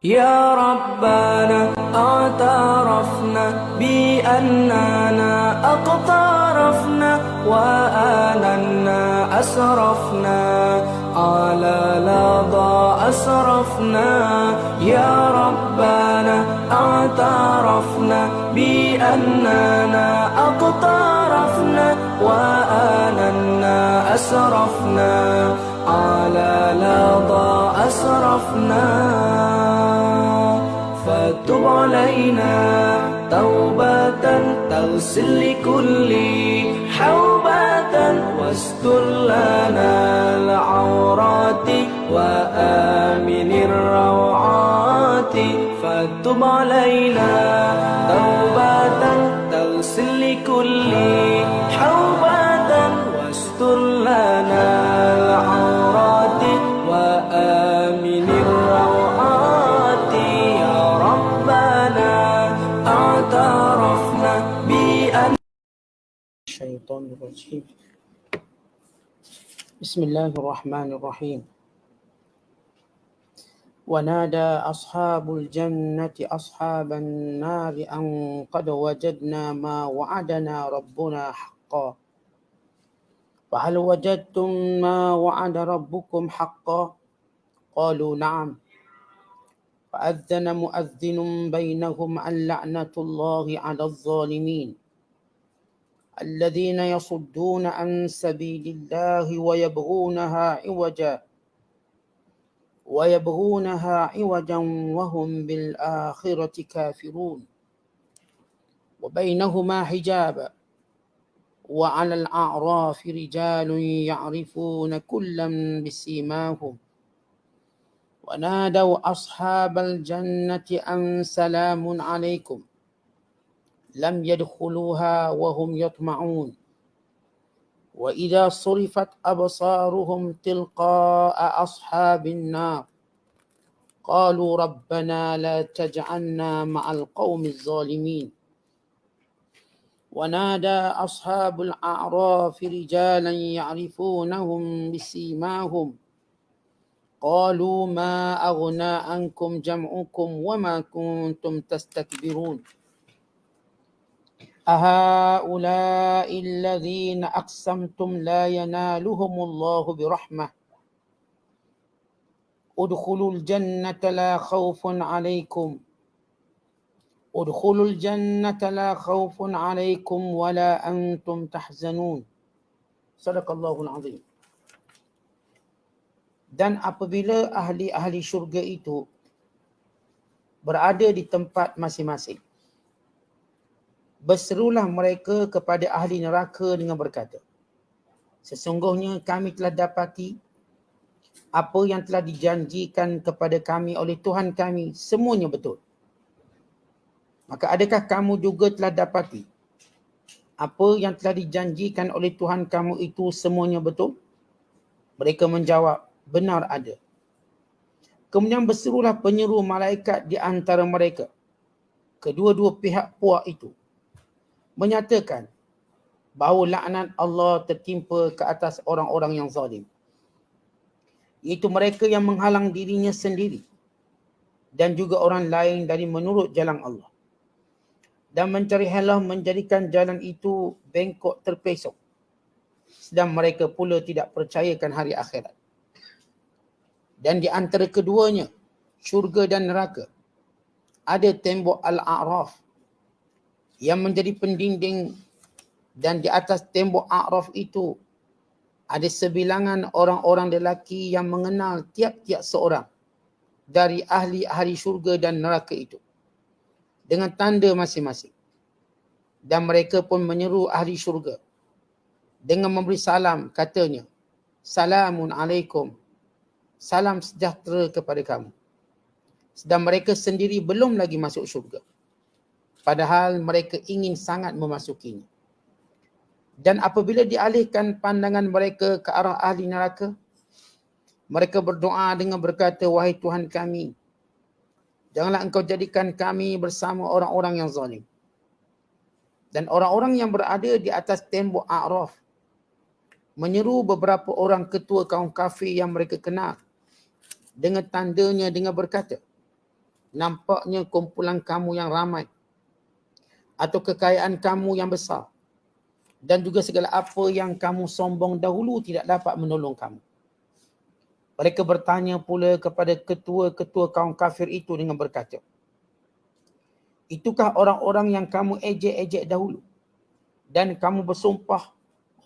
يا ربنا اعترفنا بأننا اقترفنا وآننا أسرفنا على لظى أسرفنا. يا ربنا اعترفنا بأننا اقترفنا وآننا أسرفنا على لظى أسرفنا. فتب علينا توبة تغسل لكل حوبة واستر لنا العورات وآمن الروعات. فتب علينا توبة تغسل لكل حوبة واستر لنا العورات وآمن الروعات. يا ربنا اعترفنا بأن الشيطان الرجيم. بسم الله الرحمن الرحيم. ونادى أصحاب الجنة أصحاب النار أن قد وجدنا ما وعدنا ربنا حقا فهل وجدتم ما وعد ربكم حقا قالوا نعم فأذن مؤذن بينهم أن لعنة الله على الظالمين الذين يصدون عن سبيل الله ويبغونها عوجا وهم بالآخرة كافرون وبينهما حجاب وعلى الأعراف رجال يعرفون كلا بسيماهم ونادوا أصحاب الجنة أن سلام عليكم لم يدخلوها وهم يطمعون وإذا صرفت أبصارهم تلقاء أصحاب النار قالوا ربنا لا تجعلنا مع القوم الظالمين ونادى أصحاب الأعراف رجالا يعرفونهم بسيماهم قالوا ما أغنى عنكم جمعكم وما كنتم تستكبرون أهؤلاء الذين أقسمتم لا ينالهم الله برحمة ادخلوا الجنة لا خوف عليكم ولا أنتم تحزنون. Sadaqallahul Azim. Dan apabila ahli-ahli syurga itu berada di tempat masing-masing, berserulah mereka kepada ahli neraka dengan berkata, sesungguhnya kami telah dapati apa yang telah dijanjikan kepada kami oleh Tuhan kami semuanya betul. Maka adakah kamu juga telah dapati apa yang telah dijanjikan oleh Tuhan kamu itu semuanya betul? Mereka menjawab, benar ada. Kemudian berserulah penyeru malaikat di antara mereka, kedua-dua pihak puak itu, menyatakan bahawa laknat Allah tertimpa ke atas orang-orang yang zalim, iaitu mereka yang menghalang dirinya sendiri dan juga orang lain dari menurut jalan Allah dan mencari halah menjadikan jalan itu bengkok terpesong, sedang mereka pula tidak percayakan hari akhirat. Dan di antara keduanya, syurga dan neraka, ada tembok Al-A'raf yang menjadi pendinding, dan di atas tembok A'raf itu ada sebilangan orang-orang lelaki yang mengenal tiap-tiap seorang dari ahli-ahli syurga dan neraka itu dengan tanda masing-masing. Dan mereka pun menyeru ahli syurga dengan memberi salam, katanya, Salamun alaikum, salam sejahtera kepada kamu. Sedang mereka sendiri belum lagi masuk syurga, padahal mereka ingin sangat memasukinya. Dan apabila dialihkan pandangan mereka ke arah ahli neraka, mereka berdoa dengan berkata, wahai Tuhan kami, janganlah engkau jadikan kami bersama orang-orang yang zalim. Dan orang-orang yang berada di atas tembok A'raf menyeru beberapa orang ketua kaum kafir yang mereka kenal dengan tandanya dengan berkata, nampaknya kumpulan kamu yang ramai atau kekayaan kamu yang besar dan juga segala apa yang kamu sombong dahulu tidak dapat menolong kamu. Mereka bertanya pula kepada ketua-ketua kaum kafir itu dengan berkata, itukah orang-orang yang kamu ejek-ejek dahulu dan kamu bersumpah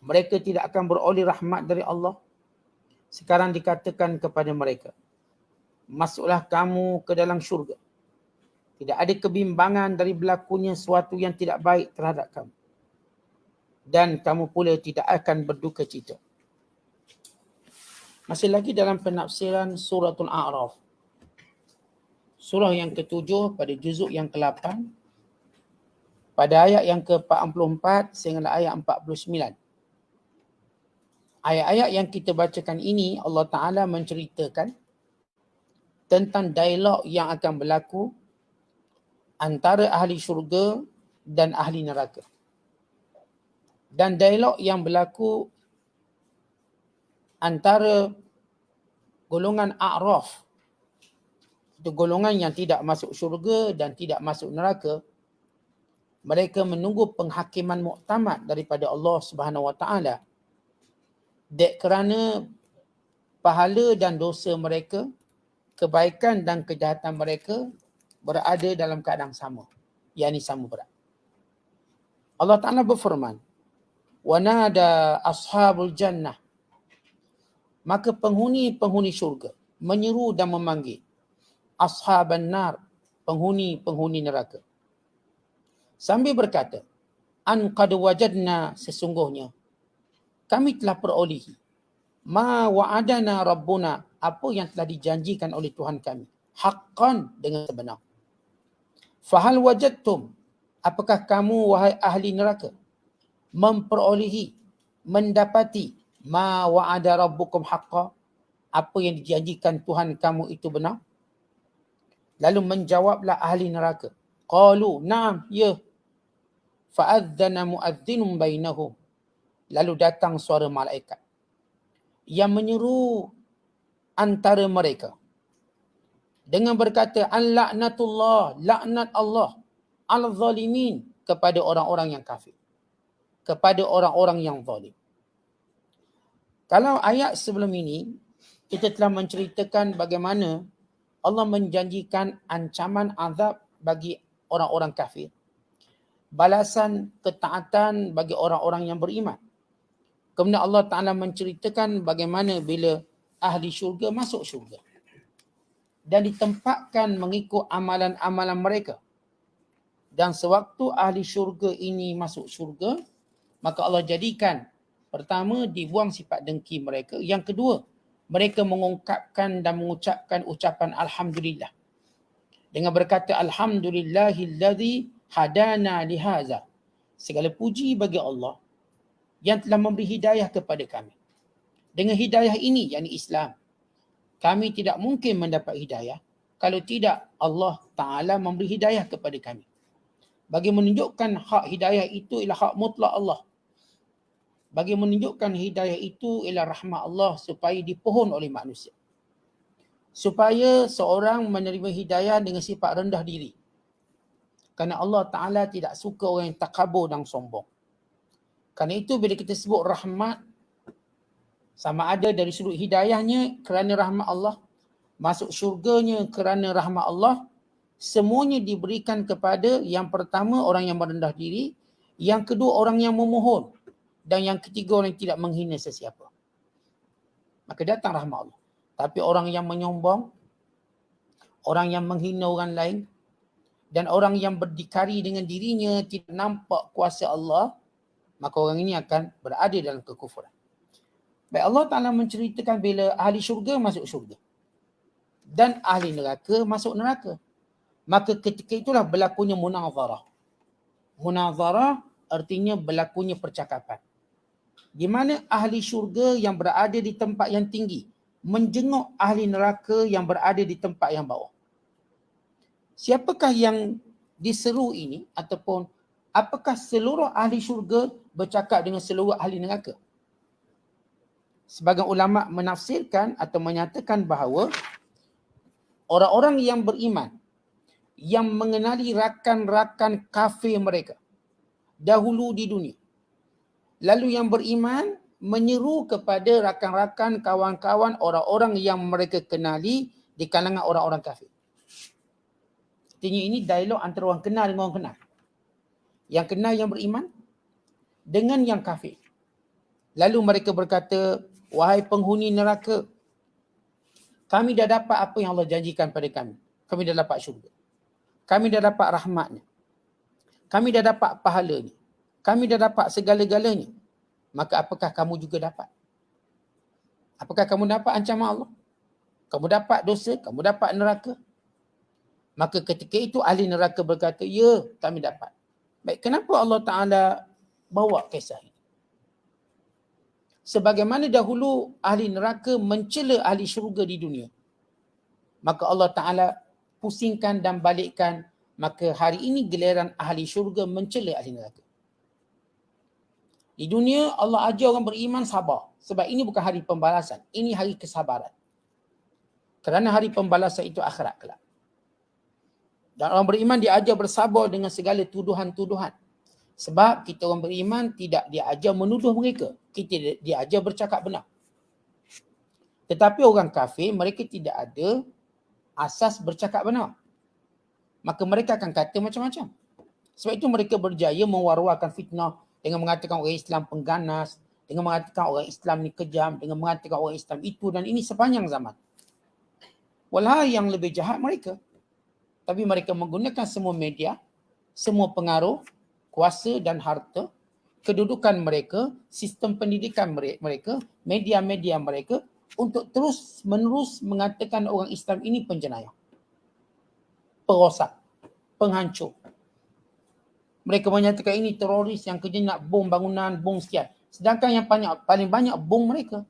mereka tidak akan beroleh rahmat dari Allah? Sekarang dikatakan kepada mereka, masuklah kamu ke dalam syurga. Tidak ada kebimbangan dari berlakunya sesuatu yang tidak baik terhadap kamu. Dan kamu pula tidak akan berduka cita. Masih lagi dalam penafsiran suratul A'raf. Surah yang ke-7 pada juzuk yang ke-8. Pada ayat yang ke-44 sehingga ayat 49. Ayat-ayat yang kita bacakan ini Allah Ta'ala menceritakan tentang dialog yang akan berlaku antara ahli syurga dan ahli neraka. Dan dialog yang berlaku antara golongan A'raf, itu golongan yang tidak masuk syurga dan tidak masuk neraka, mereka menunggu penghakiman muktamad daripada Allah Subhanahu Wa Taala. Dek kerana pahala dan dosa mereka, kebaikan dan kejahatan mereka berada dalam keadaan sama, yakni sama berat. Allah Ta'ala berfirman, wa nada ashabul jannah, maka penghuni-penghuni syurga menyeru dan memanggil ashaban nar, penghuni-penghuni neraka, sambil berkata, an qad wajadna, sesungguhnya kami telah perolehi ma wa'adana rabbuna, apa yang telah dijanjikan oleh Tuhan kami, haqqan, dengan sebenar. Fahal wajadtum, apakah kamu wahai ahli neraka memperolehi, mendapati ma wa'ada rabbukum haqqa, apa yang dijanjikan Tuhan kamu itu benar? Lalu menjawablah ahli neraka, qalu na'am, ya. Fa'adzana mu'adzinun bainahum, lalu datang suara malaikat yang menyeru antara mereka dengan berkata, an laknatullah, laknat Allah, al-zalimin, kepada orang-orang yang kafir, kepada orang-orang yang zalim. Kalau ayat sebelum ini kita telah menceritakan bagaimana Allah menjanjikan ancaman azab bagi orang-orang kafir, balasan ketaatan bagi orang-orang yang beriman. Kemudian Allah Ta'ala menceritakan bagaimana bila ahli syurga masuk syurga dan ditempatkan mengikut amalan-amalan mereka. Dan sewaktu ahli syurga ini masuk syurga, maka Allah jadikan, pertama, dibuang sifat dengki mereka. Yang kedua, mereka mengungkapkan dan mengucapkan ucapan Alhamdulillah. Dengan berkata, Alhamdulillahillazi hadana lihaza. Segala puji bagi Allah yang telah memberi hidayah kepada kami. Dengan hidayah ini, yakni Islam, kami tidak mungkin mendapat hidayah kalau tidak Allah Ta'ala memberi hidayah kepada kami. Bagi menunjukkan hak hidayah itu ialah hak mutlak Allah. Bagi menunjukkan hidayah itu ialah rahmat Allah supaya dipohon oleh manusia. Supaya seorang menerima hidayah dengan sifat rendah diri. Kerana Allah Ta'ala tidak suka orang yang takabur dan sombong. Kerana itu bila kita sebut rahmat, sama ada dari sudut hidayahnya kerana rahmat Allah, masuk syurganya kerana rahmat Allah, semuanya diberikan kepada yang pertama orang yang merendah diri, yang kedua orang yang memohon, dan yang ketiga orang yang tidak menghina sesiapa. Maka datang rahmat Allah. Tapi orang yang menyombong, orang yang menghina orang lain, dan orang yang berdikari dengan dirinya tidak nampak kuasa Allah, maka orang ini akan berada dalam kekufuran. Baik, Allah Ta'ala menceritakan bila ahli syurga masuk syurga dan ahli neraka masuk neraka. Maka ketika itulah berlakunya munazarah. Munazarah artinya berlakunya percakapan. Di mana ahli syurga yang berada di tempat yang tinggi menjenguk ahli neraka yang berada di tempat yang bawah. Siapakah yang diseru ini, ataupun apakah seluruh ahli syurga bercakap dengan seluruh ahli neraka? Sebagian ulama menafsirkan atau menyatakan bahawa orang-orang yang beriman yang mengenali rakan-rakan kafir mereka dahulu di dunia. Lalu yang beriman menyeru kepada rakan-rakan, kawan-kawan, orang-orang yang mereka kenali di kalangan orang-orang kafir. Artinya ini dialog antara orang kenal dengan orang kenal. Yang kenal yang beriman dengan yang kafir. Lalu mereka berkata, wahai penghuni neraka, kami dah dapat apa yang Allah janjikan pada kami. Kami dah dapat syurga. Kami dah dapat rahmatnya. Kami dah dapat pahalanya. Kami dah dapat segala-galanya. Maka apakah kamu juga dapat? Apakah kamu dapat ancaman Allah? Kamu dapat dosa? Kamu dapat neraka? Maka ketika itu ahli neraka berkata, ya, kami dapat. Baik, kenapa Allah Ta'ala bawa kisah ini? Sebagaimana dahulu ahli neraka mencela ahli syurga di dunia, maka Allah Ta'ala pusingkan dan balikkan, maka hari ini giliran ahli syurga mencela ahli neraka. Di dunia Allah ajar orang beriman sabar. Sebab ini bukan hari pembalasan. Ini hari kesabaran. Kerana hari pembalasan itu akhirat kelak. Dan orang beriman diajar bersabar dengan segala tuduhan-tuduhan. Sebab kita orang beriman tidak diajar menuduh mereka. Kita diajar bercakap benar. Tetapi orang kafir, mereka tidak ada asas bercakap benar. Maka mereka akan kata macam-macam. Sebab itu mereka berjaya mewar-warkan fitnah dengan mengatakan orang Islam pengganas, dengan mengatakan orang Islam ni kejam, dengan mengatakan orang Islam itu dan ini sepanjang zaman. Walhal yang lebih jahat mereka. Tapi mereka menggunakan semua media, semua pengaruh, kuasa dan harta, kedudukan mereka, sistem pendidikan mereka, media-media mereka untuk terus menerus mengatakan orang Islam ini penjenayah, perosak, penghancur. Mereka menyatakan ini teroris yang kerja nak bom bangunan, bom sekian. Sedangkan yang paling banyak bom mereka.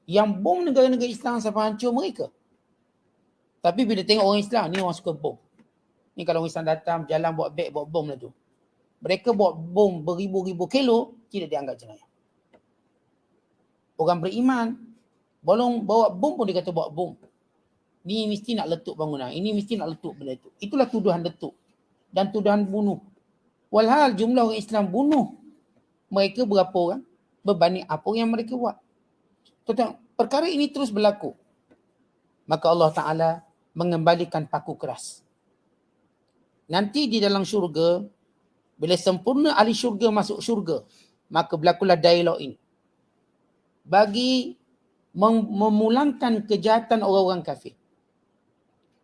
Yang bom negara-negara Islam sampai hancur mereka. Tapi bila tengok orang Islam, ni orang suka bom. Ni kalau orang Islam datang, jalan buat beg, buat bom lah tu. Mereka buat bom beribu-ribu kilo, tidak dianggap jenayah. Orang beriman, bolong bawa bom pun dia kata bawa bom. Ni mesti nak letup bangunan, ini mesti nak letup benda tu. Itulah tuduhan letup. Dan tuduhan bunuh. Walhal jumlah orang Islam bunuh mereka berapa orang berbanding apa yang mereka buat. Tentang perkara ini terus berlaku. Maka Allah Ta'ala mengembalikan paku keras. Nanti di dalam syurga, bila sempurna ahli syurga masuk syurga, maka berlakulah dialog ini. Bagi memulangkan kejahatan orang-orang kafir.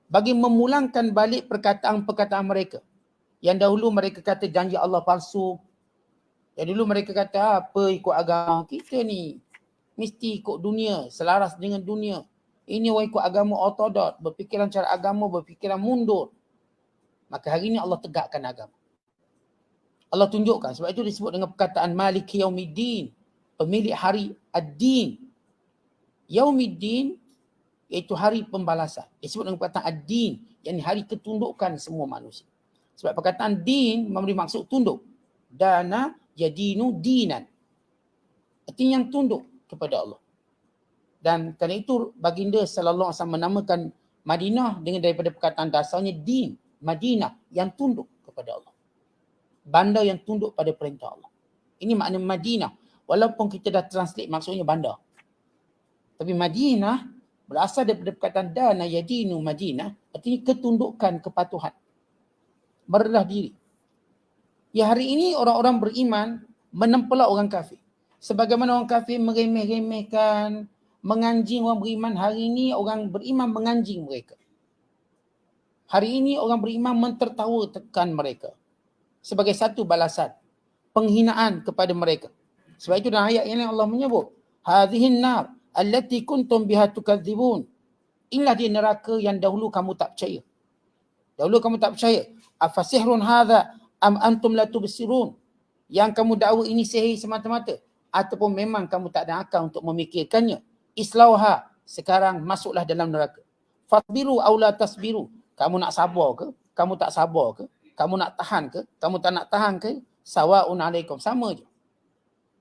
Bagi memulangkan balik perkataan-perkataan mereka. Yang dahulu mereka kata janji Allah palsu. Yang dulu mereka kata apa ikut agama. Kita ni mesti ikut dunia, selaras dengan dunia. Ini orang ikut agama ortodok, berfikiran cara agama, berfikiran mundur. Maka hari ini Allah tegakkan agama. Allah tunjukkan. Sebab itu disebut dengan perkataan Maliki Yaumiddin. Pemilik hari ad-din. Yaumiddin iaitu hari pembalasan. Disebut dengan perkataan ad-din. Yang hari ketundukan semua manusia. Sebab perkataan din memberi maksud tunduk. Dana yadinu dinan. Artinya yang tunduk kepada Allah. Dan kerana itu baginda sallallahu alaihi wasallam menamakan Madinah dengan daripada perkataan dasarnya din. Madinah yang tunduk kepada Allah. Bandar yang tunduk pada perintah Allah. Ini makna Madinah. Walaupun kita dah translate maksudnya bandar. Tapi Madinah berasal daripada perkataan dana yadinu Madinah. Artinya ketundukan, kepatuhan. Merendah diri. Ya hari ini orang-orang beriman menempelak orang kafir. Sebagaimana orang kafir meremeh-remehkan, menganjing orang beriman, hari ini orang beriman menganjing mereka. Hari ini orang beriman mentertawakan mereka. Sebagai satu balasan. Penghinaan kepada mereka. Sebab itu dalam ayat ini Allah menyebut. Hadhihin nar allati kuntum biha tukadzibun. Inilah dia neraka yang dahulu kamu tak percaya. Dahulu kamu tak percaya. Afasihrun hadha am antum la tubsirun. Yang kamu dakwa ini sihir semata-mata. Ataupun memang kamu tak ada akal untuk memikirkannya. Islauha. Sekarang masuklah dalam neraka. Fasbiru aw la tasbiru. Kamu nak sabar ke? Kamu tak sabar ke? Kamu nak tahan ke? Kamu tak nak tahan ke? Sawa'un alaikum. Sama je.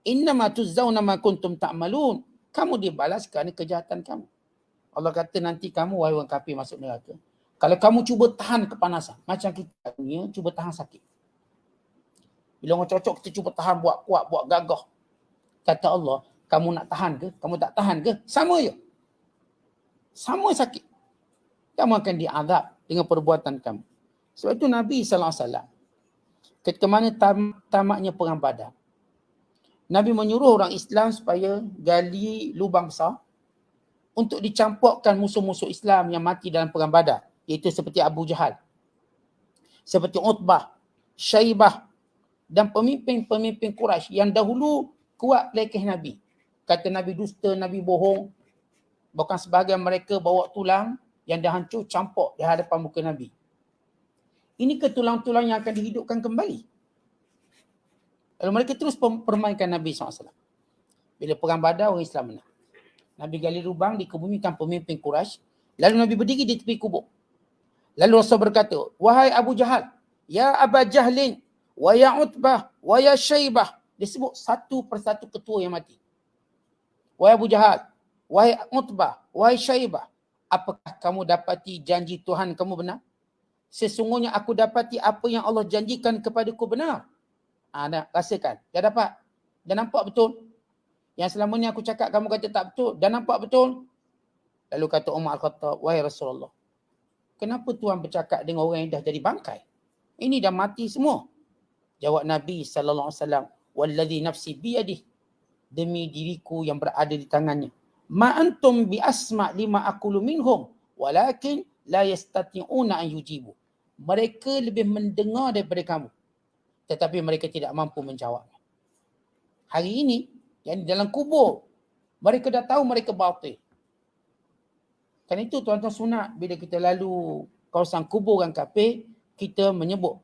Innama tuzzauna ma kuntum ta'malun. Kamu dibalas kerana kejahatan kamu. Allah kata nanti kamu wahai orang kafir masuk neraka. Kalau kamu cuba tahan kepanasan, macam kita ni cuba tahan sakit. Bila orang cocok, kita cuba tahan, buat kuat, buat gagah. Kata Allah, kamu nak tahan ke? Kamu tak tahan ke? Sama je. Sama sakit. Kamu akan diazab dengan perbuatan kamu. Sebab itu Nabi SAW, ketika mana tamatnya perang Badar, Nabi menyuruh orang Islam supaya gali lubang besar untuk dicampurkan musuh-musuh Islam yang mati dalam perang Badar. Iaitu seperti Abu Jahal, seperti Utbah, Syaibah dan pemimpin-pemimpin Quraisy yang dahulu kuat lekeh Nabi. Kata Nabi dusta, Nabi bohong. Bahkan sebahagian mereka bawa tulang yang dah hancur campur di hadapan muka Nabi. Ini ke tulang-tulang yang akan dihidupkan kembali. Lalu mereka terus permainkan Nabi SAW. Bila perang Badar, orang Islam menang. Nabi gali lubang, dikebumikan pemimpin Quraisy. Lalu Nabi berdiri di tepi kubur. Lalu Rasul berkata, wahai Abu Jahal, ya Aba Jahlin, wa ya Utbah, wa ya Syaibah. Dia sebut satu persatu ketua yang mati. Wahai Abu Jahal, wahai Utbah, wahai Syaibah, apakah kamu dapati janji Tuhan kamu benar? Sesungguhnya aku dapati apa yang Allah janjikan kepadaku benar. Dah rasakan. Dah dapat. Dah nampak betul. Yang selama ni aku cakap kamu kata tak betul. Dah nampak betul. Lalu kata Umar Al-Khattab, wahai Rasulullah, kenapa Tuhan bercakap dengan orang yang dah jadi bangkai? Ini dah mati semua. Jawab Nabi SAW, wallazi nafsi biyadih, demi diriku yang berada di tangannya. Ma antum bi asma' lima aqulu minhum, walakin la yastati'una an yujibu. Mereka lebih mendengar daripada kamu, tetapi mereka tidak mampu menjawab. Hari ini, yang dalam kubur, mereka dah tahu mereka batil. Kan itu tuan-tuan sunat, bila kita lalu kawasan kubur orang kafir, kita menyebut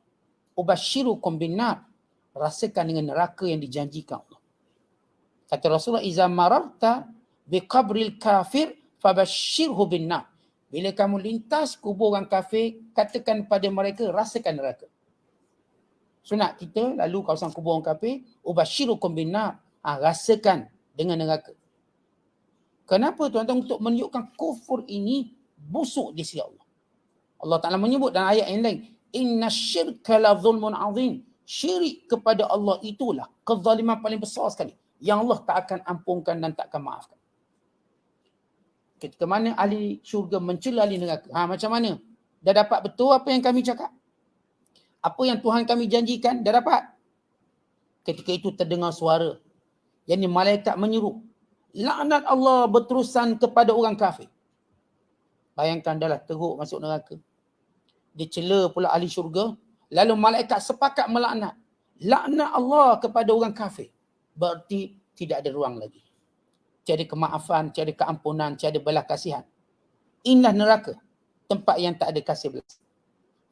ubashirukum binnar, rasakan dengan neraka yang dijanjikan Allah. Kata Rasulullah, iza mararta biqabril kafir fabashirhu binnar. Bila kamu lintas kubur orang kafir, katakan pada mereka, rasakan neraka. Sunat kita lalu kawasan kubur orang kafir, ubashirukum binnar, rasakan dengan neraka. Kenapa tuan-tuan? Untuk menunjukkan kufur ini busuk di sisi Allah. Allah Ta'ala menyebut dalam ayat yang lain, inna syirka la zulmun azim. Syirik kepada Allah itulah kezaliman paling besar sekali yang Allah tak akan ampunkan dan tak akan maafkan. Ketika mana ahli syurga mencela ahli neraka. Macam mana? Dah dapat betul apa yang kami cakap? Apa yang Tuhan kami janjikan? Dah dapat? Ketika itu terdengar suara, yang malaikat menyeru, laknat Allah berterusan kepada orang kafir. Bayangkan dah lah teruk masuk neraka. Dia cela pula ahli syurga. Lalu malaikat sepakat melaknat. Laknat Allah kepada orang kafir. Berarti tidak ada ruang lagi. Tiada kemaafan, tiada keampunan, tiada belas kasihan. Inilah neraka. Tempat yang tak ada kasih belas.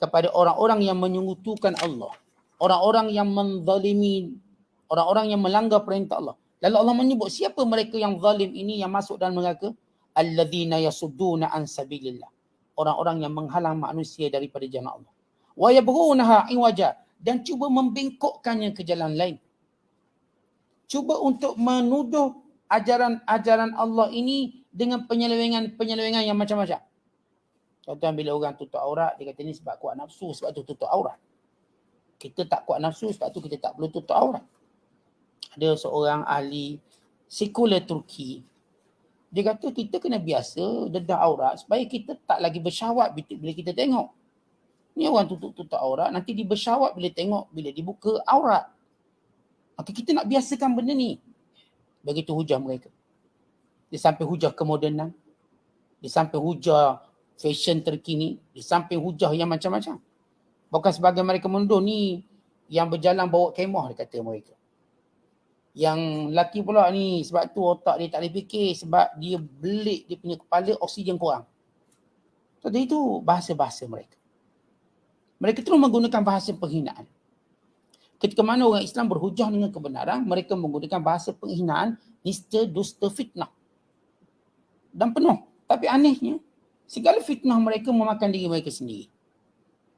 Kepada orang-orang yang menyekutukan Allah. Orang-orang yang menzalimi. Orang-orang yang melanggar perintah Allah. Lalu Allah menyebut siapa mereka yang zalim ini yang masuk dalam neraka? Alladzina yasudduna an sabilillah. Orang-orang yang menghalang manusia daripada jalan Allah. Wa yabghunaha iwaja, dan cuba membengkokkannya ke jalan lain. Cuba untuk menuduh ajaran-ajaran Allah ini dengan penyelewengan yang macam-macam. Contoh bila orang tutup aurat, dia kata ni sebab kuat nafsu, sebab tu tutup aurat. Kita tak kuat nafsu, sebab tu kita tak perlu tutup aurat. Ada seorang ahli sekular Turki. Dia kata kita kena biasa dedah aurat supaya kita tak lagi bersyahwat bila kita tengok. Ni orang tutup aurat, nanti dia bersyahwat bila tengok, bila dibuka aurat. Maka kita nak biasakan benda ni. Begitu hujah mereka. Di samping hujah kemodenan, di samping hujah fashion terkini, di samping hujah yang macam-macam. Bahkan sebagian mereka menuduh ni yang berjalan bawa kemah, dia kata mereka. Yang lelaki pula ni, sebab tu otak dia tak boleh fikir, sebab dia belik dia punya kepala, oksigen kurang. Jadi itu bahasa-bahasa mereka. Mereka terus menggunakan bahasa penghinaan. Ketika mana orang Islam berhujah dengan kebenaran, mereka menggunakan bahasa penghinaan, nista, dusta, fitnah. Dan penuh. Tapi anehnya, segala fitnah mereka memakan diri mereka sendiri.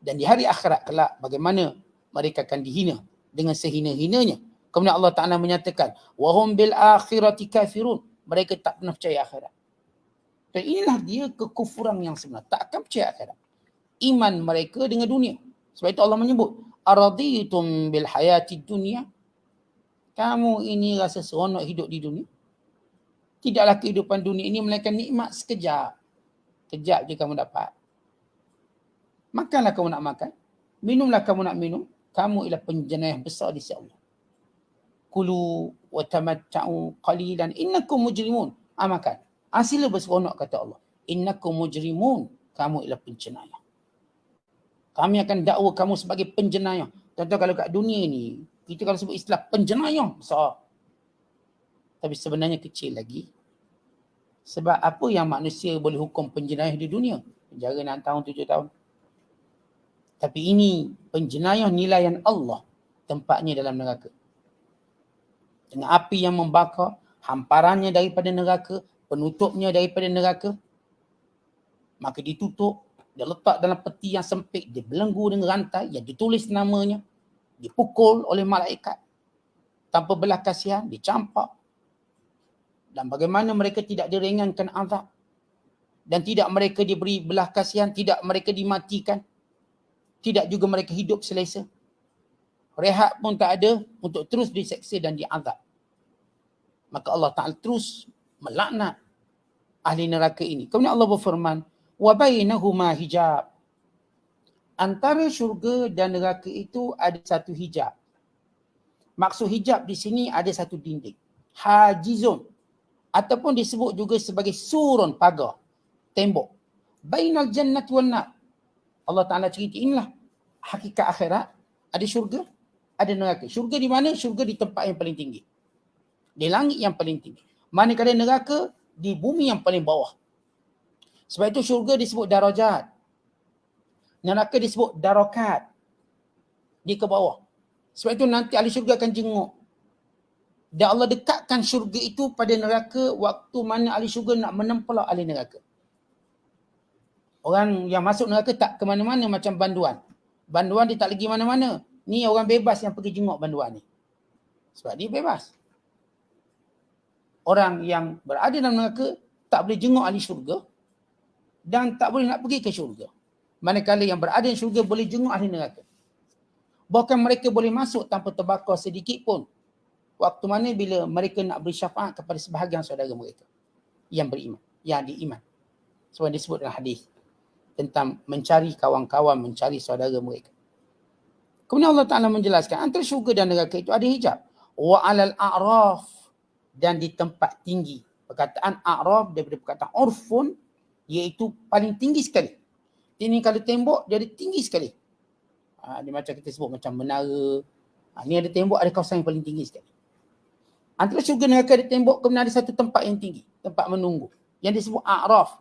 Dan di hari akhirat kelak, bagaimana mereka akan dihina dengan sehina-hinanya. Kemudian Allah Ta'ala menyatakan, wahum bil akhirati kafirun. Mereka tak pernah percaya akhirat. Dan inilah dia kekufuran yang sebenar. Tak akan percaya akhirat. iman mereka dengan dunia. Sebab itu Allah menyebut, araditum bil hayati dunia. Kamu ini rasa seronok hidup di dunia. Tidaklah kehidupan dunia ini melainkan nikmat sekejap. Kejap je kamu dapat. Makanlah kamu nak makan. Minumlah kamu nak minum. Kamu ialah penjenayah besar di sisi Allah. Kulu wa tamatta'u qalilan innakum mujrimun. Makan. Sila berseronok kata Allah. Innakum mujrimun. Kamu ialah penjenayah. Kami akan dakwa kamu sebagai penjenayah. Contoh kalau kat dunia ni, kita kalau sebut istilah penjenayah besar. Tapi sebenarnya kecil lagi. Sebab apa yang manusia boleh hukum penjenayah di dunia? Penjara 6 tahun, 7 tahun. Tapi ini penjenayah nilaian Allah. Tempatnya dalam neraka. Dengan api yang membakar, hamparannya daripada neraka, penutupnya daripada neraka. Maka ditutup, dia letak dalam peti yang sempit, dibelenggu dengan rantai yang ditulis namanya, dipukul oleh malaikat. Tanpa belas kasihan, dicampak. Dan bagaimana mereka tidak diringankan azab. Dan tidak mereka diberi belas kasihan, tidak mereka dimatikan. Tidak juga mereka hidup selesa. Rehat pun tak ada untuk terus diseksa dan diazab. Maka Allah Ta'ala terus melaknat ahli neraka ini. Kemudian Allah berfirman, wa bainahuma hijab. Antara syurga dan neraka itu ada satu hijab. Maksud hijab di sini ada satu dinding. Hajizun. Ataupun disebut juga sebagai surun, pagar, tembok. Bainal jannati wan nar. Allah Ta'ala cerita inilah hakikat akhirat. Ada syurga, ada neraka. Syurga di mana? Syurga di tempat yang paling tinggi. Di langit yang paling tinggi. Manakala neraka di bumi yang paling bawah. Sebab itu syurga disebut darajat. Neraka disebut darakat. Di ke bawah. Sebab itu nanti ahli syurga akan jenguk. Dan Allah dekatkan syurga itu pada neraka waktu mana ahli syurga nak menempelak ahli neraka. Orang yang masuk neraka tak ke mana-mana macam banduan. Banduan dia tak pergi mana-mana. Ni orang bebas yang pergi jenguk banduan ni. Sebab dia bebas. Orang yang berada dalam neraka tak boleh jenguk ahli syurga dan tak boleh nak pergi ke syurga. Manakala yang berada di syurga boleh jenguk ahli neraka. Bahkan mereka boleh masuk tanpa terbakar sedikit pun. Waktu mana bila mereka nak beri syafaat kepada sebahagian saudara mereka yang beriman, yang diiman. Sebab disebut dalam hadis tentang mencari kawan-kawan, mencari saudara mereka. Kemudian Allah Ta'ala menjelaskan antara syurga dan neraka itu ada hijab. Wa alal a'raf, dan di tempat tinggi. Perkataan a'raf daripada perkataan urfun, iaitu paling tinggi sekali. Ini kalau tembok dia ada tinggi sekali. Dia macam kita sebut macam menara. Ni ada tembok, ada kawasan yang paling tinggi sekali. Antara syurga neraka ada tembok, kemudian ada satu tempat yang tinggi, tempat menunggu, yang disebut a'raf.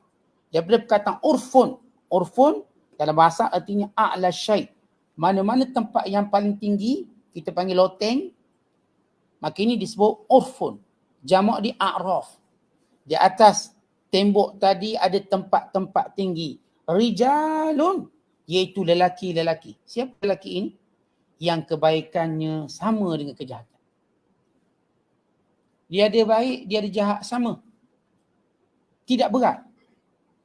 Daripada perkataan urfun. Urfun dalam bahasa artinya a'la syai'. Mana-mana tempat yang paling tinggi, kita panggil loteng, maka ini disebut urfun. Jamak di a'raf. Di atas tembok tadi ada tempat-tempat tinggi. Rijalun, iaitu lelaki-lelaki. Siapa lelaki ini? Yang kebaikannya sama dengan kejahatan. Dia ada baik, dia ada jahat sama. Tidak berat.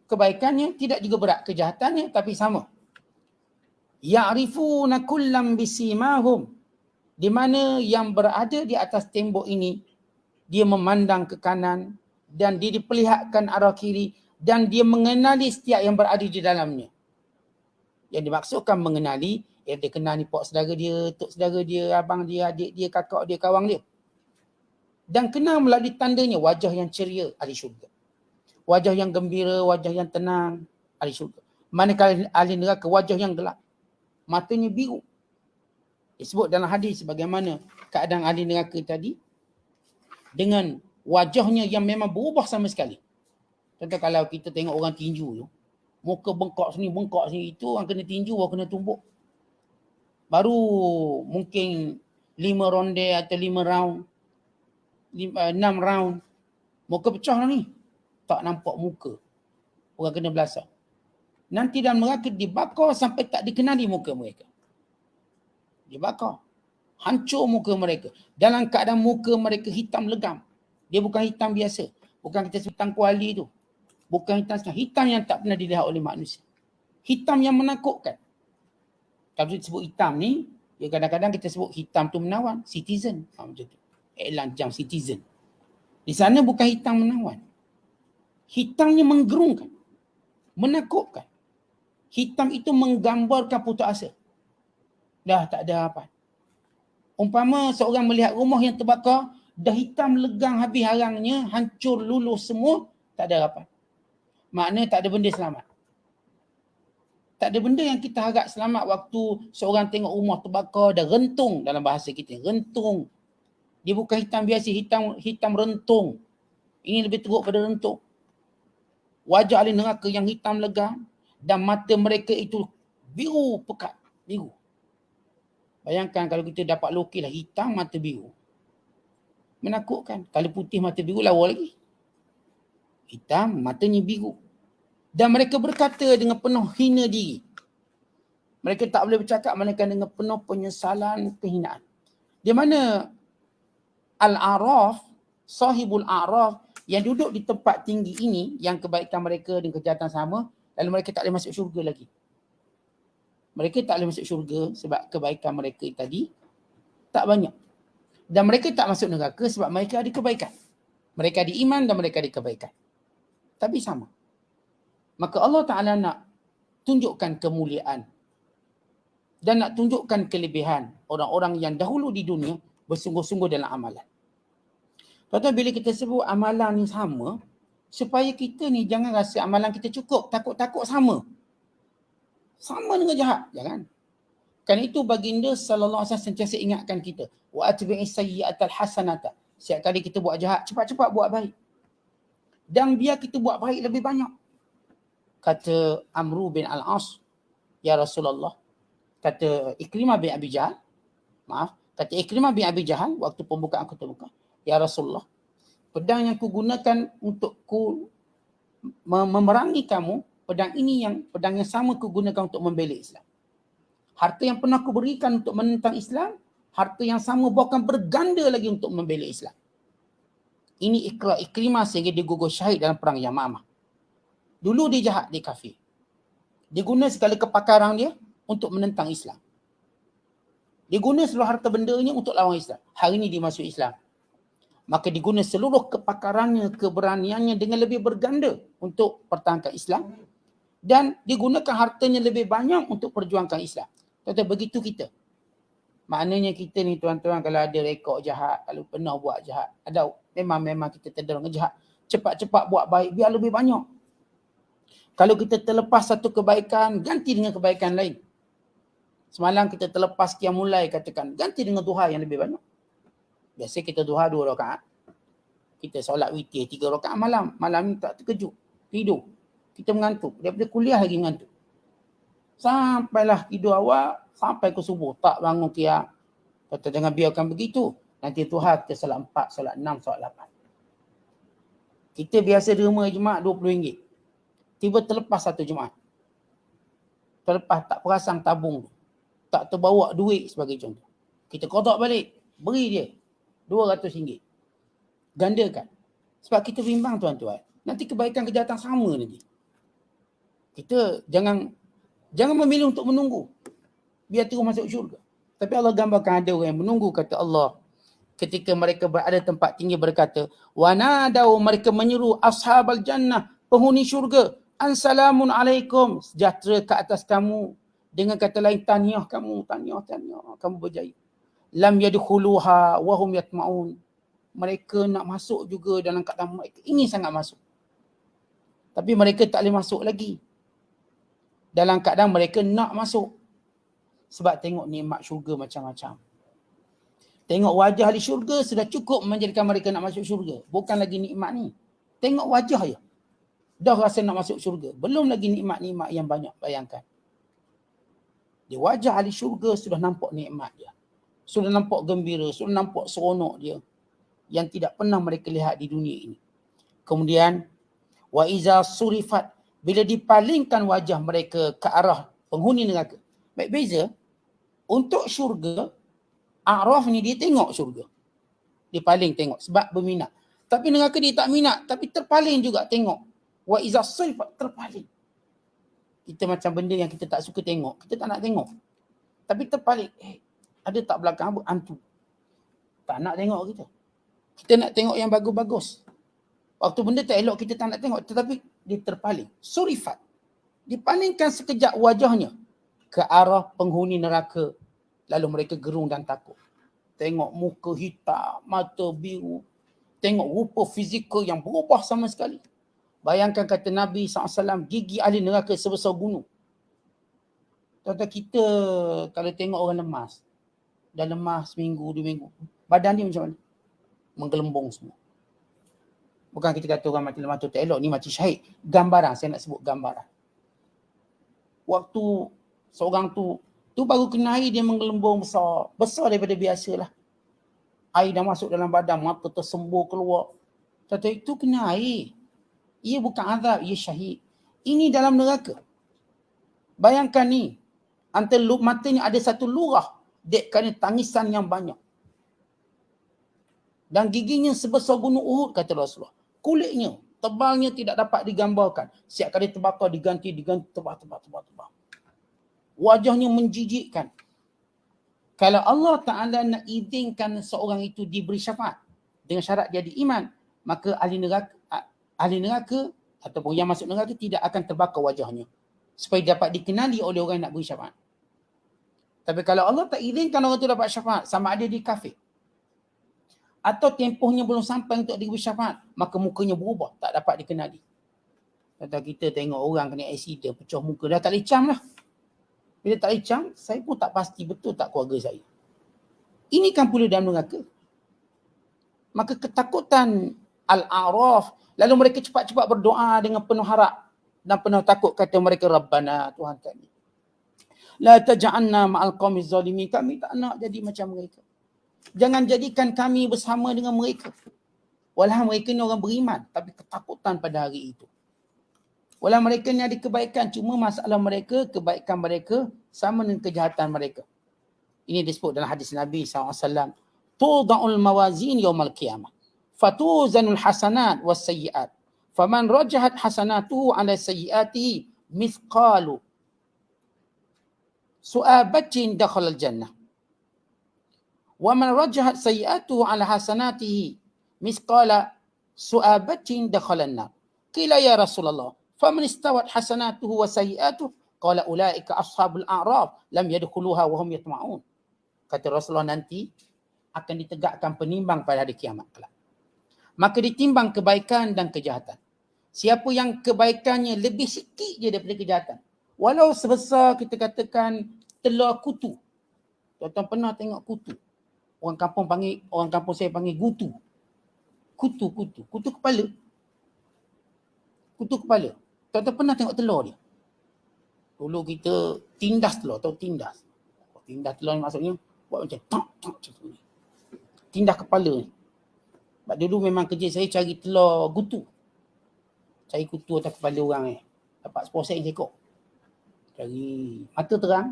Kebaikannya tidak juga berat. Kejahatannya tapi sama. Ya'rifuna kullam bisimahum. Di mana yang berada di atas tembok ini, dia memandang ke kanan dan dia diperlihatkan arah kiri dan dia mengenali setiap yang berada di dalamnya. Yang dimaksudkan mengenali, dia kenal ni pak saudara dia, tok saudara dia, abang dia, adik dia, kakak dia, kawan dia. Dan kenal melalui tandanya wajah yang ceria, ahli syurga. Wajah yang gembira, wajah yang tenang, ahli syurga. Manakala ahli neraka, wajah yang gelap. Matanya biru. Disebut dalam hadis bagaimana keadaan ahli neraka tadi dengan wajahnya yang memang berubah sama sekali. Contoh kalau kita tengok orang tinju tu, muka bengkak sini, itu orang kena tinju, orang kena tumbuk. Baru mungkin 5 ronde atau 5 round, 6 round, muka pecah lah ni. Tak nampak muka. Orang kena belasah. Nanti dalam neraka dibakar sampai tak dikenali muka mereka. Dibakar. Hancur muka mereka. Dalam keadaan muka mereka hitam legam. Dia bukan hitam biasa. Bukan kita sebut hitam kuali tu. Bukan hitam yang tak pernah dilihat oleh manusia. Hitam yang menakutkan. Kalau disebut hitam ni, ya kadang-kadang kita sebut hitam tu menawan, citizen. Macam tu. Iklan jam citizen. Di sana bukan hitam menawan. Hitamnya menggerungkan, menakutkan. Hitam itu menggambarkan putus asa. Dah tak ada apa. Umpama seorang melihat rumah yang terbakar, dah hitam legang habis harangnya, hancur luluh semua, tak ada apa. Maknanya tak ada benda selamat. Tak ada benda yang kita harap selamat waktu seorang tengok rumah terbakar dan rentung dalam bahasa kita. Rentung. Dia bukan hitam biasa, hitam rentung. Ini lebih teruk pada rentung. Wajah ahli neraka yang hitam legam dan mata mereka itu biru pekat. Biru. Bayangkan kalau kita dapat lukis lah hitam mata biru. Menakutkan. Kalau putih mata biru lawa lagi. Hitam matanya biru. Dan mereka berkata dengan penuh hina diri. Mereka tak boleh bercakap melainkan dengan penuh penyesalan, kehinaan. Di mana Al-A'raf, sahibul A'raf yang duduk di tempat tinggi ini, yang kebaikan mereka dan kejahatan sama, lalu mereka tak boleh masuk syurga lagi. Mereka tak boleh masuk syurga sebab kebaikan mereka tadi tak banyak. Dan mereka tak masuk neraka sebab mereka ada kebaikan. Mereka ada iman dan mereka ada kebaikan. Tapi sama. Maka Allah Ta'ala nak tunjukkan kemuliaan dan nak tunjukkan kelebihan orang-orang yang dahulu di dunia bersungguh-sungguh dalam amalan. Tuan-tuan, bila kita sebut amalan ni sama, supaya kita ni jangan rasa amalan kita cukup, takut-takut sama. Sama dengan jahat, jangan. Kerana itu baginda sallallahu alaihi wasallam sentiasa ingatkan kita, wa atbi'is sayyi'atal hasanata. Setiap kali kita buat jahat, cepat-cepat buat baik. Dan biar kita buat baik lebih banyak. Kata Amru bin Al-As, ya Rasulullah, kata Ikrimah bin Abi Jahal, kata Ikrimah bin Abi Jahal waktu pembukaan aku terbuka, ya Rasulullah, pedang yang ku gunakan untuk ku memerangi kamu, pedang yang sama ku gunakan untuk membela Islam. Harta yang pernah ku berikan untuk menentang Islam, harta yang sama bahkan berganda lagi untuk membela Islam. Ini ikrar Ikrimah sehingga dia gugur syahid dalam perang Yamamah. Dulu dia jahat, dia kafir. Dia guna segala kepakaran dia untuk menentang Islam. Dia guna seluruh harta bendanya untuk lawan Islam. Hari ini dia masuk Islam. Maka dia guna seluruh kepakarannya, keberaniannya dengan lebih berganda untuk pertahankan Islam. Dan dia gunakan hartanya lebih banyak untuk perjuangkan Islam. Tuan-tuan, begitu kita. Maknanya kita ni tuan-tuan, kalau ada rekod jahat, kalau pernah buat jahat, ada memang kita terderang jahat. Cepat-cepat buat baik biar lebih banyak. Kalau kita terlepas satu kebaikan, ganti dengan kebaikan lain. Semalam kita terlepas qiyamul lail, katakan, ganti dengan duha yang lebih banyak. Biasa kita duha 2 rakaat. Kita solat witir 3 rakaat malam. Malam ni tak terkejut. Tidur. Kita mengantuk. Daripada kuliah lagi mengantuk. Sampailah tidur awal, sampai ke subuh. Tak bangun qiyam. Kata jangan biarkan begitu. Nanti duha kita solat 4, solat 6, solat 8. Kita biasa derma Jumaat RM20. Tiba terlepas satu Jumaat. Terlepas tak perasan tabung tu. Tak terbawa duit sebagai contoh. Kita kotak balik. Beri dia RM200. Gandakan. Sebab kita bimbang tuan-tuan. Nanti kebaikan kejahatan sama nanti. Kita jangan memilih untuk menunggu. Biar terus masuk syurga. Tapi Allah gambarkan ada orang yang menunggu, kata Allah. Ketika mereka berada tempat tinggi berkata, wanadau, mereka menyeru ashabal jannah, penghuni syurga. Assalamun alaikum, sejahtera ke atas kamu. Dengan kata lain, tahniah kamu, tahniah, kamu berjaya. Lam yadkhuluha wa hum yatma'un. Mereka nak masuk juga dalam keadaan mereka ingin sangat masuk. Tapi mereka tak boleh masuk lagi. Dalam keadaan mereka nak masuk. Sebab tengok nikmat syurga macam-macam. Tengok wajah ahli syurga sudah cukup menjadikan mereka nak masuk syurga. Bukan lagi nikmat ni. Tengok wajah je. Dah rasa nak masuk syurga. Belum lagi nikmat-nikmat yang banyak, bayangkan. Di wajah ahli syurga sudah nampak nikmat dia. Sudah nampak gembira, sudah nampak seronok dia. Yang tidak pernah mereka lihat di dunia ini. Kemudian, wa iza surifat, bila dipalingkan wajah mereka ke arah penghuni neraka. Baik beza, untuk syurga, A'raf ni dia tengok syurga. Dia paling tengok sebab berminat. Tapi neraka dia tak minat, tapi terpaling juga tengok. Wa iza surifat, terpaling. Kita macam benda yang kita tak suka tengok, kita tak nak tengok. Tapi terbalik, ada tak belakang apa? Hantu. Tak nak tengok kita. Kita nak tengok yang bagus-bagus. Waktu benda tak elok kita tak nak tengok, tetapi dia terpaling. Surifat. Dipalingkan sekejap wajahnya ke arah penghuni neraka. Lalu mereka gerung dan takut. Tengok muka hitam, mata biru. Tengok rupa fizikal yang berubah sama sekali. Bayangkan kata Nabi SAW, gigi ahli neraka sebesar gunung. Tuan-tuan, kita kalau tengok orang lemas, dah lemas seminggu, 2 minggu, badan dia macam mana? Menggelembung semua. Bukan kita kata orang mati lemas tu tak elok, ni mati syahid. Gambaran, saya nak sebut gambaran. Waktu seorang tu baru kena air, dia menggelembung besar. Besar daripada biasalah. Air dah masuk dalam badan, mata tersembur keluar. Tuan-tuan, itu kena air. Ia bukan azab, ia syahid. Ini dalam neraka. Bayangkan ni, antara matanya ada satu lurah dek kerana tangisan yang banyak. Dan giginya sebesar gunung Uhud, kata Rasulullah. Kulitnya, tebalnya tidak dapat digambarkan. Siap kali terbakar, diganti, tebal. Wajahnya menjijikkan. Kalau Allah Ta'ala nak izinkan seorang itu diberi syafaat dengan syarat dia ada iman, maka ahli neraka ataupun yang masuk neraka tidak akan terbakar wajahnya supaya dapat dikenali oleh orang yang nak beri syafaat. Tapi kalau Allah tak izinkan orang itu dapat syafaat, sama ada dia kafir atau tempohnya belum sampai untuk diberi syafaat, maka mukanya berubah, tak dapat dikenali. Kata kita tengok orang kena aksiden, pecah muka, dah tak lecam lah. Bila tak lecam, saya pun tak pasti betul tak keluarga saya. Ini kan pula dalam neraka. Maka ketakutan Al-A'raf, lalu mereka cepat-cepat berdoa dengan penuh harap dan penuh takut, kata mereka, Rabbana, Tuhan kami, la taj'alna ma'al qaumiz zalimin, kami tak nak jadi macam mereka. Jangan jadikan kami bersama dengan mereka. Walau mereka ni orang beriman, tapi ketakutan pada hari itu. Walau mereka ni ada kebaikan, cuma masalah mereka, kebaikan mereka sama dengan kejahatan mereka. Ini disebut dalam hadis Nabi SAW. Tuda'ul mawazin yawmal qiyamah. Fatuzanul hasanat was sayyiat. Faman rajahat hasanatuhu ala sayyiatihi mithqalu su'abatin dakhala al-jannah. Wa man rajahat sayyiatuhu ala hasanatihi mithqala su'abatin dakhala an-nar. Qila ya Rasulullah, faman istawat hasanatuhu wa sayyiatuhu? Qala ulaika ashabul a'raf lam yadkhuluha wa hum yatma'un. Kata Rasulullah, nanti akan ditegakkan penimbang pada hari kiamat kelak. Maka ditimbang kebaikan dan kejahatan. Siapa yang kebaikannya lebih sikit je daripada kejahatan, walau sebesar kita katakan telur kutu. Tuan-tuan pernah tengok kutu? Orang kampung saya panggil gutu. Kutu kepala. Kutu kepala. Tuan-tuan pernah tengok telur dia? Dulu kita tindas telur, tahu tindas? Tindas telur ni maksudnya buat macam macam tu. Tindas kepala ni. Sebab dulu memang kerja saya cari telur gutu. Cari kutu atas kepala orang ni. Dapat 10 sen sekor. Cari mata terang.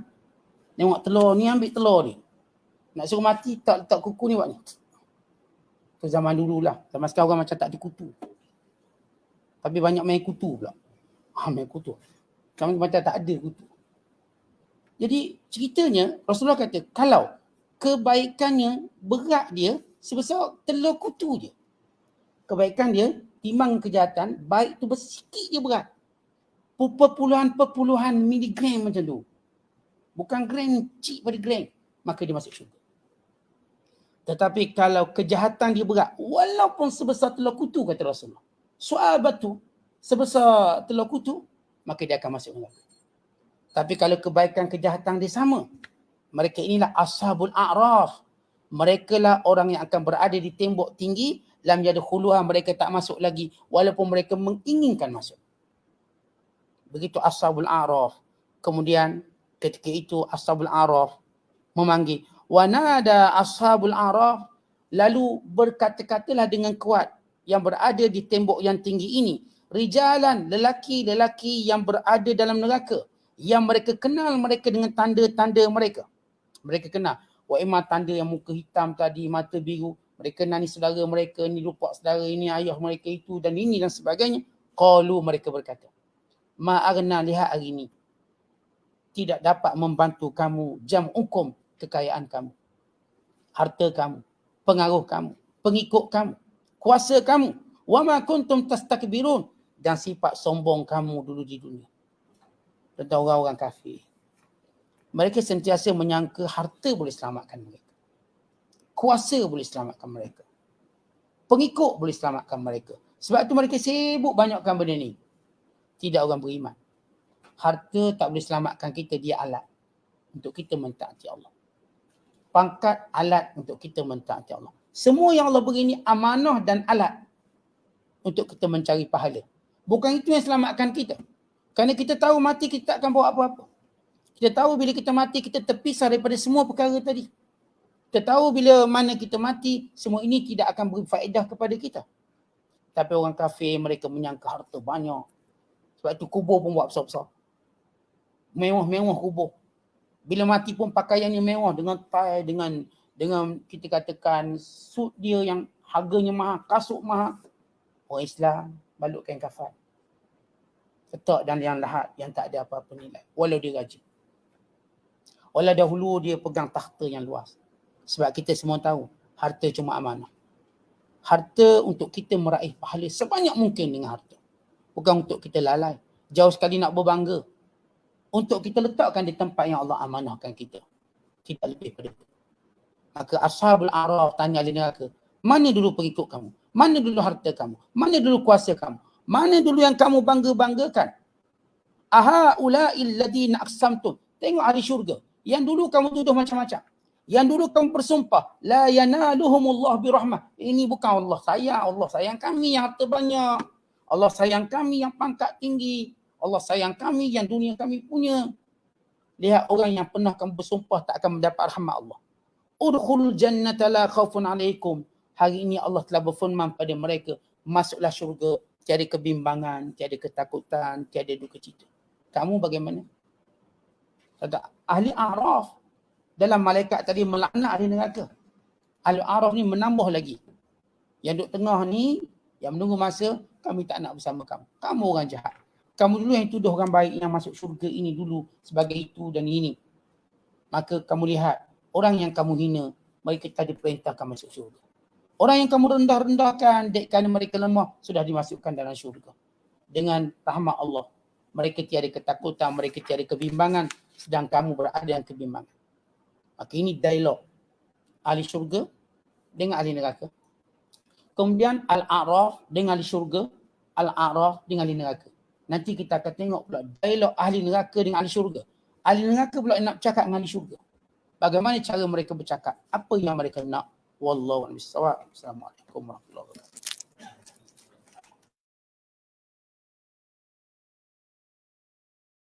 Tengok telur ni, ambil telur ni. Nak suruh mati, tak letak kuku ni buat ni. Tu zaman dululah. Zaman sekarang orang macam tak ada kutu. Tapi banyak main kutu pula. Main kutu. Zaman macam tak ada kutu. Jadi ceritanya Rasulullah kata, kalau kebaikannya berat dia sebesar telur kutu je. Kebaikan dia timbang kejahatan, baik tu bersikit je berat. Perpuluhan miligram macam tu. Bukan gram, cik pada gram. Maka dia masuk syurga. Tetapi kalau kejahatan dia berat, walaupun sebesar telur kutu, kata Rasulullah, soal batu sebesar telur kutu, maka dia akan masuk neraka. Tapi kalau kebaikan kejahatan dia sama, mereka inilah ashabul a'raf. Mereka lah orang yang akan berada di tembok tinggi, lam yadkhuluha, mereka tak masuk lagi walaupun mereka menginginkan masuk. Begitu ashabul a'raf. Kemudian ketika itu ashabul a'raf memanggil, wa nada ashabul a'raf, lalu berkata-katalah dengan kuat yang berada di tembok yang tinggi ini, rijalan, lelaki-lelaki yang berada dalam neraka, yang mereka kenal mereka dengan tanda-tanda mereka. Mereka kenal. Wa imma tanda yang muka hitam tadi, mata biru. Mereka kenal ni saudara mereka, ni lupa saudara, ini ayah mereka itu dan ini dan sebagainya. Qalu, mereka berkata, ma aghna liha hari ini. tidak dapat membantu kamu jam hukum kekayaan kamu, harta kamu, pengaruh kamu, pengikut kamu, kuasa kamu. Wa ma kuntum tastakbirun, dan sifat sombong kamu dulu di dunia. Tentang orang-orang kafir. Mereka sentiasa menyangka harta boleh selamatkan mereka. Kuasa boleh selamatkan mereka. Pengikut boleh selamatkan mereka. Sebab tu mereka sibuk banyakkan benda ni. Tidak orang beriman. Harta tak boleh selamatkan kita, dia alat untuk kita mentaati Allah. Pangkat alat untuk kita mentaati Allah. Semua yang Allah beri ni amanah dan alat untuk kita mencari pahala. Bukan itu yang selamatkan kita. Kerana kita tahu mati kita tak akan bawa apa-apa. Kita tahu bila kita mati kita terpisah daripada semua perkara tadi. Kita tahu bila mana kita mati, semua ini tidak akan beri faedah kepada kita. Tapi orang kafir mereka menyangka harta banyak. Sebab itu kubur pun buat besar-besar. Mewah-mewah kubur. Bila mati pun pakaiannya mewah dengan tie, dengan kita katakan suit dia yang harganya mahal, kasut mahal. Orang Islam balut kain kafan. Letak dan yang lahat yang tak ada apa-apa nilai. Walau dia rajin. Walau dahulu dia pegang takhta yang luas. Sebab kita semua tahu harta cuma amanah. Harta untuk kita meraih pahala sebanyak mungkin dengan harta. Bukan untuk kita lalai. Jauh sekali nak berbangga. Untuk kita letakkan di tempat yang Allah amanahkan kita. Tidak lebih pada itu. Maka Ashabul A'raf tanya ahli neraka, mana dulu pengikut kamu? Mana dulu harta kamu? Mana dulu kuasa kamu? Mana dulu yang kamu bangga-banggakan? Aha ula'il ladina aqsamtum. Tengok ahli syurga. Yang dulu kamu tuduh macam-macam. Yang dulu kamu bersumpah, la yanaluhumullah birahmah. Ini bukan Allah sayang. Allah sayang kami yang harta banyak. Allah sayang kami yang pangkat tinggi. Allah sayang kami yang dunia kami punya. Lihat orang yang pernah kamu bersumpah tak akan mendapat rahmat Allah. Udkhulul jannata la khaufun alaikum. Hari ini Allah telah berfirman pada mereka, masuklah syurga, tiada kebimbangan, tiada ketakutan, tiada duka cita. Kamu bagaimana? Kata ahli A'raf dalam malaikat tadi melaknat ahli neraka. Ahli A'raf ni menambah lagi. Yang duduk tengah ni, yang menunggu masa, kami tak nak bersama kamu. Kamu orang jahat. Kamu dulu yang tuduh orang baik yang masuk syurga ini dulu sebagai itu dan ini. Maka kamu lihat, orang yang kamu hina, mereka tak diperintahkan masuk syurga. Orang yang kamu rendah-rendahkan, kerana mereka lemah, sudah dimasukkan dalam syurga. Dengan rahmat Allah. Mereka tiada ketakutan, mereka tiada kebimbangan, sedang kamu berada dalam kebimbangan. Maka ini dialog ahli syurga dengan ahli neraka. Kemudian Al-A'raf dengan ahli syurga, Al-A'raf dengan ahli neraka. Nanti kita akan tengok pula dialog ahli neraka dengan ahli syurga. Ahli neraka pula nak bercakap dengan ahli syurga. Bagaimana cara mereka bercakap? Apa yang mereka nak? Wallahu a'lam bishawab. Assalamualaikum warahmatullahi wabarakatuh.